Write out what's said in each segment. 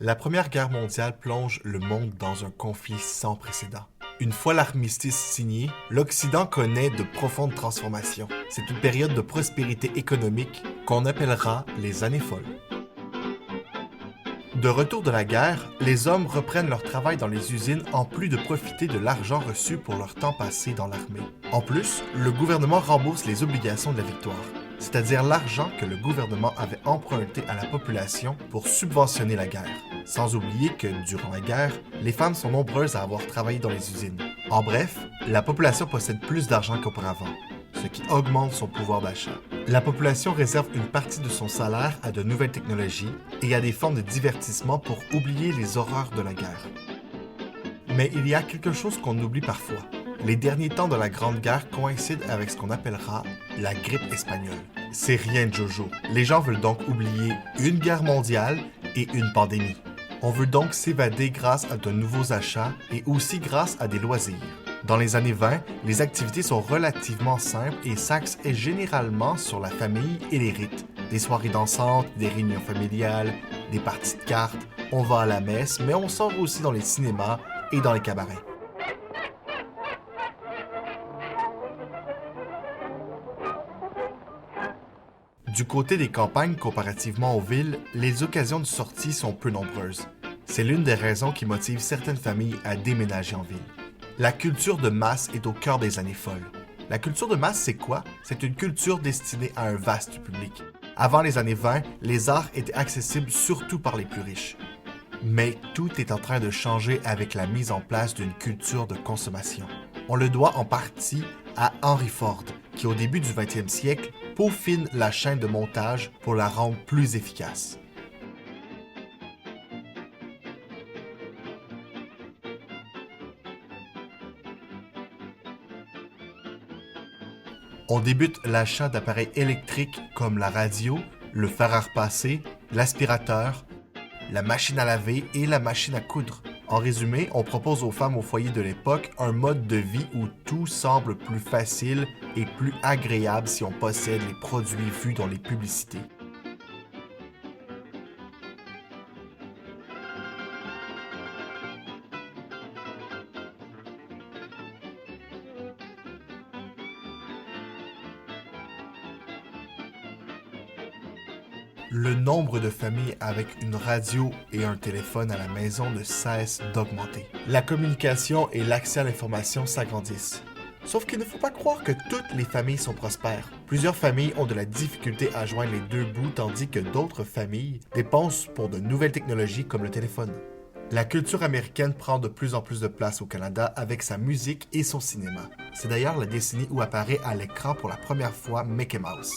La Première Guerre mondiale plonge le monde dans un conflit sans précédent. Une fois l'armistice signé, l'Occident connaît de profondes transformations. C'est une période de prospérité économique qu'on appellera les années folles. De retour de la guerre, les hommes reprennent leur travail dans les usines en plus de profiter de l'argent reçu pour leur temps passé dans l'armée. En plus, le gouvernement rembourse les obligations de la victoire, c'est-à-dire l'argent que le gouvernement avait emprunté à la population pour subventionner la guerre. Sans oublier que, durant la guerre, les femmes sont nombreuses à avoir travaillé dans les usines. En bref, la population possède plus d'argent qu'auparavant, ce qui augmente son pouvoir d'achat. La population réserve une partie de son salaire à de nouvelles technologies et à des formes de divertissement pour oublier les horreurs de la guerre. Mais il y a quelque chose qu'on oublie parfois. Les derniers temps de la Grande Guerre coïncident avec ce qu'on appellera la grippe espagnole. C'est rien de jojo. Les gens veulent donc oublier une guerre mondiale et une pandémie. On veut donc s'évader grâce à de nouveaux achats et aussi grâce à des loisirs. Dans les années 20, les activités sont relativement simples et s'axent généralement sur la famille et les rites. Des soirées dansantes, des réunions familiales, des parties de cartes, on va à la messe, mais on sort aussi dans les cinémas et dans les cabarets. Du côté des campagnes comparativement aux villes, les occasions de sortie sont peu nombreuses. C'est l'une des raisons qui motive certaines familles à déménager en ville. La culture de masse est au cœur des années folles. La culture de masse, c'est quoi? C'est une culture destinée à un vaste public. Avant les années 20, les arts étaient accessibles surtout par les plus riches. Mais tout est en train de changer avec la mise en place d'une culture de consommation. On le doit en partie à Henry Ford, qui au début du 20e siècle peaufine la chaîne de montage pour la rendre plus efficace. On débute l'achat d'appareils électriques comme la radio, le fer à repasser, l'aspirateur, la machine à laver et la machine à coudre. En résumé, on propose aux femmes au foyer de l'époque un mode de vie où tout semble plus facile et plus agréable si on possède les produits vus dans les publicités. Le nombre de familles avec une radio et un téléphone à la maison ne cesse d'augmenter. La communication et l'accès à l'information s'agrandissent. Sauf qu'il ne faut pas croire que toutes les familles sont prospères. Plusieurs familles ont de la difficulté à joindre les deux bouts tandis que d'autres familles dépensent pour de nouvelles technologies comme le téléphone. La culture américaine prend de plus en plus de place au Canada avec sa musique et son cinéma. C'est d'ailleurs la décennie où apparaît à l'écran pour la première fois Mickey Mouse.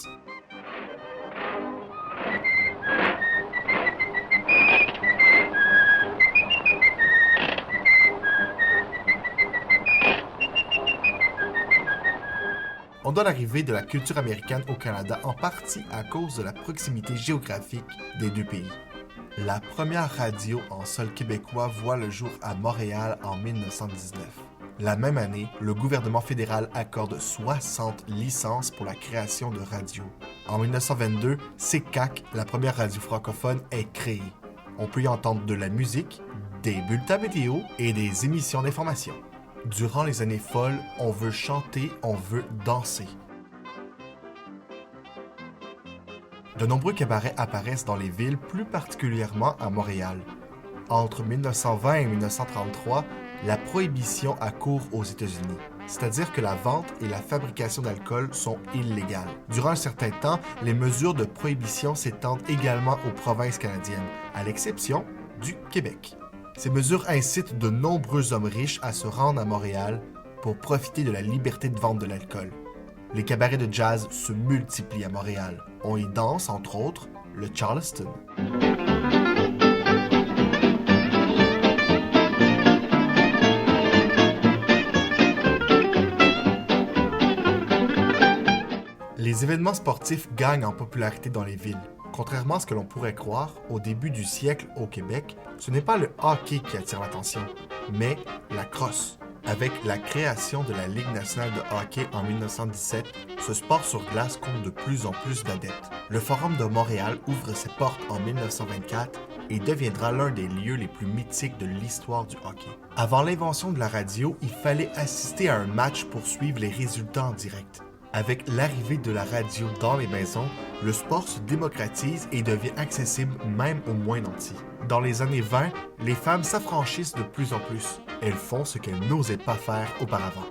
On doit l'arrivée de la culture américaine au Canada en partie à cause de la proximité géographique des deux pays. La première radio en sol québécois voit le jour à Montréal en 1919. La même année, le gouvernement fédéral accorde 60 licences pour la création de radios. En 1922, CKAC, la première radio francophone, est créée. On peut y entendre de la musique, des bulletins météo et des émissions d'information. Durant les années folles, on veut chanter, on veut danser. De nombreux cabarets apparaissent dans les villes, plus particulièrement à Montréal. Entre 1920 et 1933, la prohibition a cours aux États-Unis, c'est-à-dire que la vente et la fabrication d'alcool sont illégales. Durant un certain temps, les mesures de prohibition s'étendent également aux provinces canadiennes, à l'exception du Québec. Ces mesures incitent de nombreux hommes riches à se rendre à Montréal pour profiter de la liberté de vente de l'alcool. Les cabarets de jazz se multiplient à Montréal. On y danse, entre autres, le Charleston. Les événements sportifs gagnent en popularité dans les villes. Contrairement à ce que l'on pourrait croire, au début du siècle au Québec, ce n'est pas le hockey qui attire l'attention, mais la crosse. Avec la création de la Ligue nationale de hockey en 1917, ce sport sur glace compte de plus en plus d'adeptes. Le Forum de Montréal ouvre ses portes en 1924 et deviendra l'un des lieux les plus mythiques de l'histoire du hockey. Avant l'invention de la radio, il fallait assister à un match pour suivre les résultats en direct. Avec l'arrivée de la radio dans les maisons, le sport se démocratise et devient accessible même aux moins nantis. Dans les années 20, les femmes s'affranchissent de plus en plus. Elles font ce qu'elles n'osaient pas faire auparavant.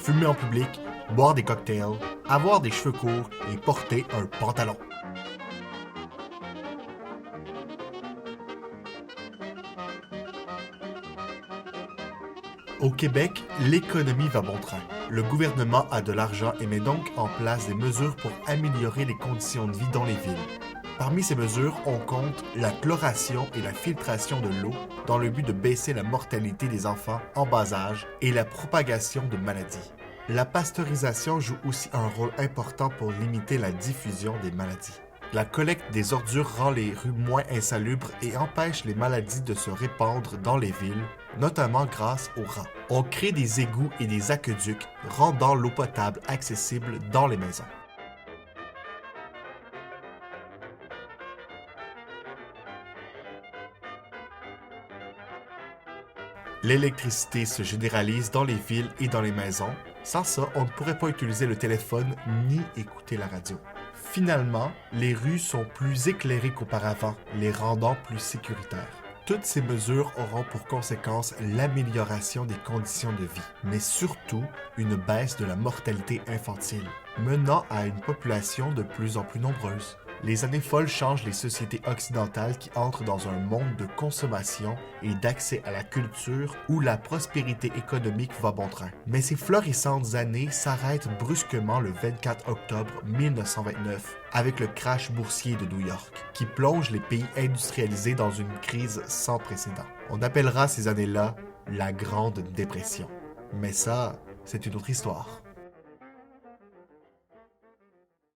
Fumer en public, boire des cocktails, avoir des cheveux courts et porter un pantalon. Au Québec, l'économie va bon train. Le gouvernement a de l'argent et met donc en place des mesures pour améliorer les conditions de vie dans les villes. Parmi ces mesures, on compte la chloration et la filtration de l'eau dans le but de baisser la mortalité des enfants en bas âge et la propagation de maladies. La pasteurisation joue aussi un rôle important pour limiter la diffusion des maladies. La collecte des ordures rend les rues moins insalubres et empêche les maladies de se répandre dans les villes, notamment grâce aux rats. On crée des égouts et des aqueducs, rendant l'eau potable accessible dans les maisons. L'électricité se généralise dans les villes et dans les maisons. Sans ça, on ne pourrait pas utiliser le téléphone ni écouter la radio. Finalement, les rues sont plus éclairées qu'auparavant, les rendant plus sécuritaires. Toutes ces mesures auront pour conséquence l'amélioration des conditions de vie, mais surtout une baisse de la mortalité infantile, menant à une population de plus en plus nombreuse. Les années folles changent les sociétés occidentales qui entrent dans un monde de consommation et d'accès à la culture où la prospérité économique va bon train. Mais ces florissantes années s'arrêtent brusquement le 24 octobre 1929 avec le crash boursier de New York, qui plonge les pays industrialisés dans une crise sans précédent. On appellera ces années-là la Grande Dépression. Mais ça, c'est une autre histoire.